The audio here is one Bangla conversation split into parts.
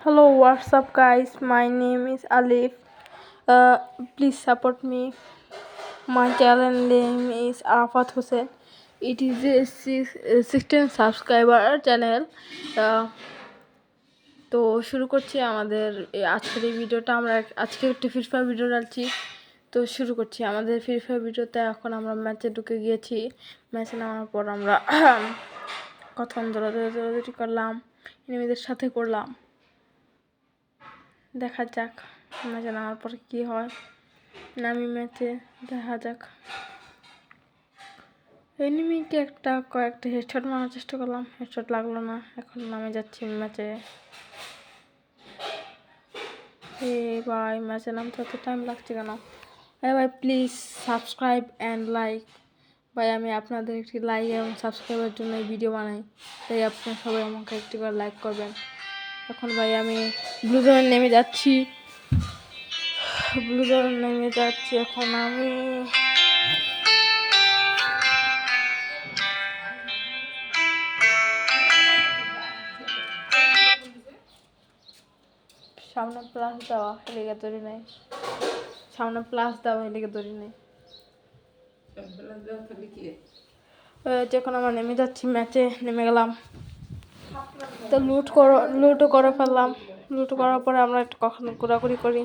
Hello, what's up, guys? My name is Alif. Please support me. My channel name is Arafat Hussein. It is a 16 subscriber channel. তো শুরু করছি আমাদের আজকের এই ভিডিওটা। আমরা আজকে একটি ফ্রি ফায়ার ভিডিও ডালছি। তো শুরু করছি আমাদের ফ্রি ফায়ার ভিডিওতে। এখন আমরা ম্যাচে ঢুকে গিয়েছি। ম্যাচে নামার পর আমরা কতক্ষণ দৌড়াদৌড়ি করলাম, এনিমিদের সাথে করলাম। দেখা যাক ম্যাচে নামার পর কী হয়। নামি ম্যাচে দেখা যাক। এনিমিকে কয়েকটা হেডশট মারার চেষ্টা করলাম, হেডশট লাগলো না। এখন নামে যাচ্ছি ম্যাচে। ভাই ম্যাচে নামতে এত টাইম লাগছে কেন? ভাই প্লিজ সাবস্ক্রাইব অ্যান্ড লাইক। ভাই আমি আপনাদের একটি লাইক এবং সাবস্ক্রাইবের জন্য ভিডিও বানাই, তাই আপনারা সবাই আমাকে একটি করে লাইক করবেন। এখন ভাই আমি ব্লু জোনে নেমে যাচ্ছি। এখন আমি সামনে প্লাস দেওয়া এদিকে দড়ি নেই, সামনে প্লাস দেওয়া এদিকে দড়ি নেই। যখন আমরা নেমে যাচ্ছি ম্যাচে নেমে গেলাম, তো লুটও করে ফেললাম। লুট করার পরে আমরা একটু কখনো ঘোরাঘুরি করি,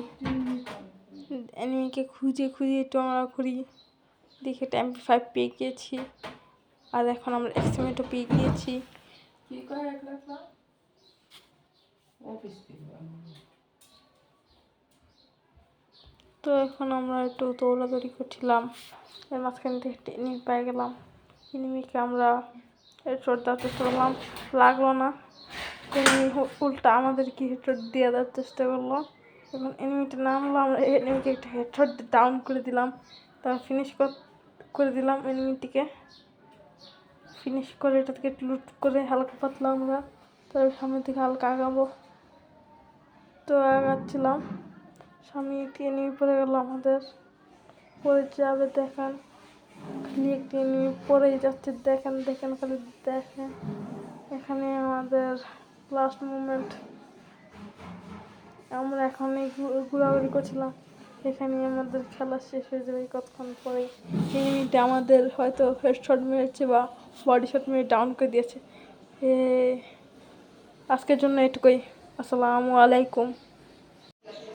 এনিমিকে খুঁজে একটু আমরা ঘুরি। দেখে MP5 পেয়ে গিয়েছি, আর এখন আমরা এক্সিমেটও পেয়ে গিয়েছি। তো এখন আমরা একটু দৌড়াদৌড়ি করছিলাম, এর মাঝখান থেকে একটা এনিমি পেয়ে গেলাম। এনিমিকে আমরা হেডশট দেওয়ার চেষ্টা করলাম, লাগলো না। এনিমি উল্টা আমাদেরকে হেডশট দিয়ে দেওয়ার চেষ্টা করলো। এখন এনিমিটা নামলো, আমরা এনিমিকে একটা হেডশট ডাউন করে দিলাম। তারপর ফিনিশ করে দিলাম এনিমিটিকে। ফিনিশ করে এটা থেকে লুট করে হালকা পাতলা আমরা তারপর সামনের দিকে হালকা আগাবো। তো আগাচ্ছিলাম, সামনে একটি এনিমি পড়ে গেল আমাদের। পড়ে যাবে দেখেন, খালি একটি এনিমি পড়েই যাচ্ছে। দেখেন খালি দেখেন। এখানে আমাদের লাস্ট মুভমেন্ট। আমরা এখানে ঘোরাঘুরি করছিলাম, এখানে আমাদের খেলা শেষ হয়ে যাবে কতক্ষণ পরে। এনিমিটা আমাদের হয়তো হেডশট মেরেছে বা বডি শট মেরে ডাউন করে দিয়েছে। আজকের জন্য এটুকুই। আসসালামু আলাইকুম।